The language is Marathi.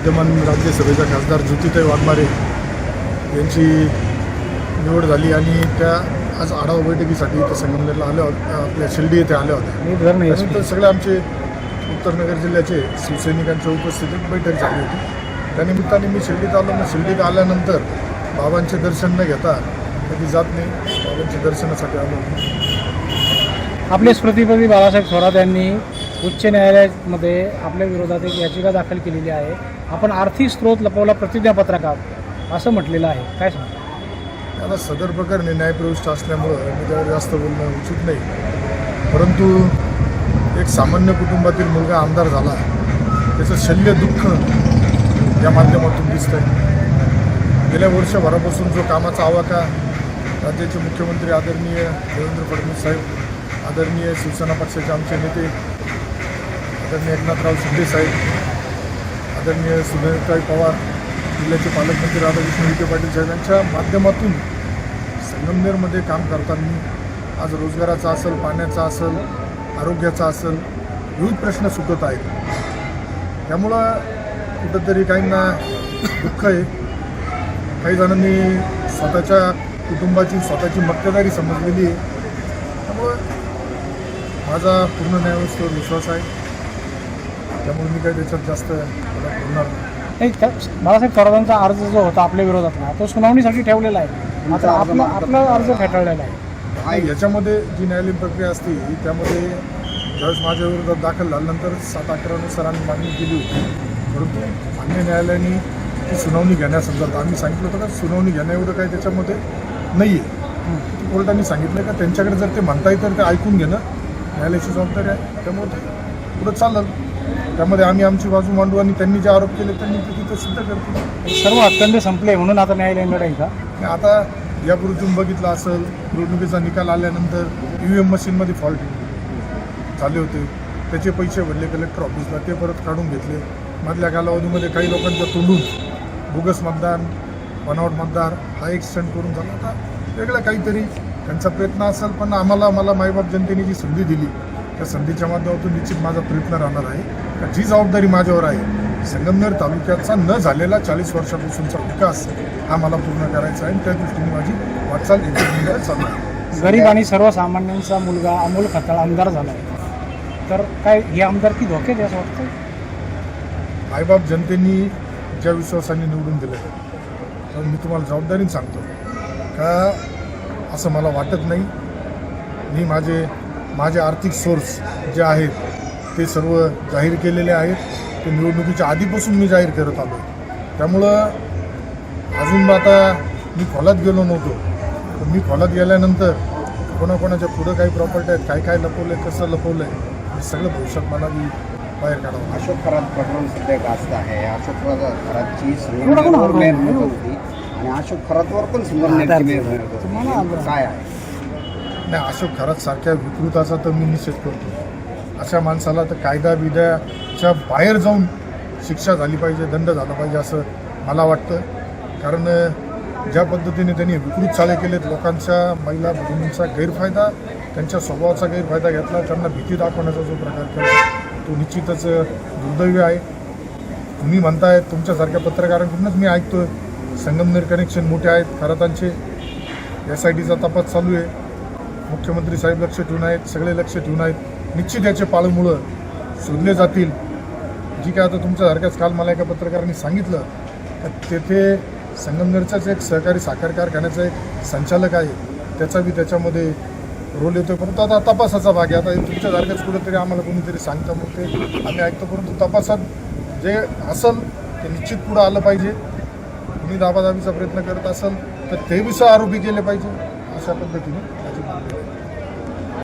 विद्यमान राज्यसभेच्या खासदार ज्योतिताई वाघमारे यांची निवड झाली आणि त्या आज आढावा बैठकीसाठी इथं संगमनेरला आल्या होत्या, आपल्या शिर्डी येथे आल्या होत्या. त्यानंतर सगळे आमचे उत्तरनगर जिल्ह्याचे शिवसैनिकांच्या उपस्थितीत बैठक झाली होती. त्यानिमित्ताने मी शिर्डीत आलो. मग शिर्डीत आल्यानंतर बाबांचे दर्शन न घेता कधी जात नाही, बाबांच्या दर्शनासाठी आलो. आपले स्मृतिपती बाळासाहेब थोरात यांनी उच्च न्यायालयामध्ये आपल्या विरोधात एक याचिका दाखल केलेली आहे. आपण आर्थिक स्रोत लपवला प्रतिज्ञापत्रकात असं म्हटलेलं आहे, काय सांगता? आता सदर प्रकरणी न्यायप्रविष्ट असल्यामुळं मी त्यावर जास्त बोलणं उचित नाही. परंतु एक सामान्य कुटुंबातील मुलगा आमदार झाला, त्याचं शल्य दुःख या माध्यमातून दिसतं आहे. गेल्या वर्षभरापासून जो कामाचा आवाका राज्याचे मुख्यमंत्री आदरणीय देवेंद्र फडणवीस साहेब, आदरणीय शिवसेना पक्षाचे आमचे नेते आदरणीय एकनाथराव शिंदे साहेब, आदरणीय सुनीलताई पवार, जिल्ह्याचे पालकमंत्री राधाकृष्ण विखे पाटील साहेब यांच्या माध्यमातून संगमनेरमध्ये काम करताना आज रोजगाराचा असेल, पाण्याचा असेल, आरोग्याचा असेल, विविध प्रश्न सुटत आहेत. त्यामुळं कुठंतरी काहींना दुःख आहे. काही जणांनी स्वतःच्या कुटुंबाची स्वतःची मक्तेदारी समजलेली आहे. त्यामुळं माझा पूर्ण न्यायव्यवस्थेवर विश्वास आहे. त्यामुळे मी काही त्याच्यात जास्त बोलणार नाही. बाळासाहेब थोरातांचा अर्ज जो होता आपल्या विरोधातला तो सुनावणीसाठी ठेवलेला आहे, मात्र आपला अर्ज फेटाळलेला आहे. याच्यामध्ये जी न्यायालयीन प्रक्रिया असते त्यामध्ये ज्यावेळेस माझ्या विरोधात दाखल झाल्यानंतर 7-11 नुसार आम्ही मागणी केली होती. परंतु मान्य न्यायालयाने ती सुनावणी घेण्यासंदर्भात आम्ही सांगितलं होतं का सुनावणी घेण्याएवढं काही त्याच्यामध्ये नाही आहे. कोर्टाने सांगितलं का त्यांच्याकडे जर ते म्हणताय तर ते ऐकून घेणं न्यायालयाची जबाबदारी आहे. त्यामुळे ते पुढं चालेल. त्यामध्ये आम्ही आमची बाजू मांडू आणि त्यांनी जे आरोप केले त्यांनी ते तिथं सिद्ध करतील. सर्व हक्कंदे संपले म्हणून आता न्यायालयीन लढाई का? आता यापूर्वी तुम्ही बघितलं असेल, निवडणुकीचा निकाल आल्यानंतर EVM मशीनमध्ये फॉल्ट झाले होते. त्याचे पैसे भरले कलेक्टर ऑफिसला, ते परत काढून घेतले. मधल्या कालावधीमध्ये काही लोकांच्या तोंडून बोगस मतदान, बनावट मतदार हा एक स्टंट करून झाला. आता वेगळं काहीतरी त्यांचा प्रयत्न असेल, पण मला मायबाप जनतेने जी संधी दिली त्या संधीच्या माध्यमातून निश्चित माझा प्रयत्न राहणार आहे. जी जबाबदारी माझ्यावर आहे, संगमनेर तालुक्याचा न झालेला 40 वर्षापासूनचा विकास हा मला पूर्ण करायचा आहे. त्या दृष्टीने माझी वाटचाल चालू आहे. गरीब आणि सर्वसामान्यांचा मुलगा अमोल खताळ आमदार झाला आहे, तर काय ही आमदारकी धोक्यात आहे असं वाटतं? मायबाप जनतेने ज्या विश्वासाने निवडून दिलं तर मी तुम्हाला जबाबदारीने सांगतो का असं मला वाटत नाही. मी माझे आर्थिक सोर्स जे आहेत ते सर्व जाहीर केलेले आहेत. ते निवडणुकीच्या आधीपासून मी जाहीर करत आलो. त्यामुळं अजून आता मी खोलात गेलो नव्हतो, तर मी खोलात गेल्यानंतर कोणाकोणाच्या पुढं काही प्रॉपर्टी आहेत, काय लपवलं आहे, कसं लपवलं आहे, हे सगळं भविष्यात मला मी बाहेर काढावं. अशोक खरात प्रकरण सध्या गाजत आहे. अशोक खरातची संगमनेर मेहनत होती आणि अशोक खरातवर पण संगमनेरची मेहनत होती. काय आहे? नाही, अशोक खरात सारख्या विकृताचा तर मी निषेध करतो. अशा माणसाला तर कायदा बिद्याच्या बाहेर जाऊन शिक्षा झाली पाहिजे, दंड झाला पाहिजे असं मला वाटतं. कारण ज्या पद्धतीने त्यांनी विकृत चाळे केलेत, लोकांच्या महिला भगिनींचा गैरफायदा, त्यांच्या स्वभावाचा गैरफायदा घेतला, त्यांना भीती दाखवण्याचा जो प्रकार केला तो निश्चितच दुर्दैवी आहे. तुम्ही म्हणताय, तुमच्यासारख्या पत्रकारांकडूनच मी ऐकतोय संगमनेर कनेक्शन मोठे आहेत खरातांचे. SITचा तपास चालू आहे. मुख्यमंत्री साहेब लक्ष ठेवून आहेत, सगळे लक्ष ठेवून आहेत. निश्चित याचे पाळमुळं शोधले जातील. जी काय आता तुमच्यासारख्याच काल मला एका पत्रकारांनी सांगितलं तर तेथे संगमनेरचाच एक सहकारी साखर कारखान्याचा एक संचालक आहे, त्याचा बी त्याच्यामध्ये रोल येतो. परंतु आता तपासाचा भाग आहे. आता तुमच्यासारख्याच कुठेतरी आम्हाला कोणीतरी सांगतं, मग ते आम्ही ऐकतो. परंतु तपासात जे असेल ते निश्चित पुढं आलं पाहिजे. कुणी दाबादाबीचा प्रयत्न करत असेल तर ते विषय आरोपी केले पाहिजे, अशा पद्धतीने माझी मागणी आहे.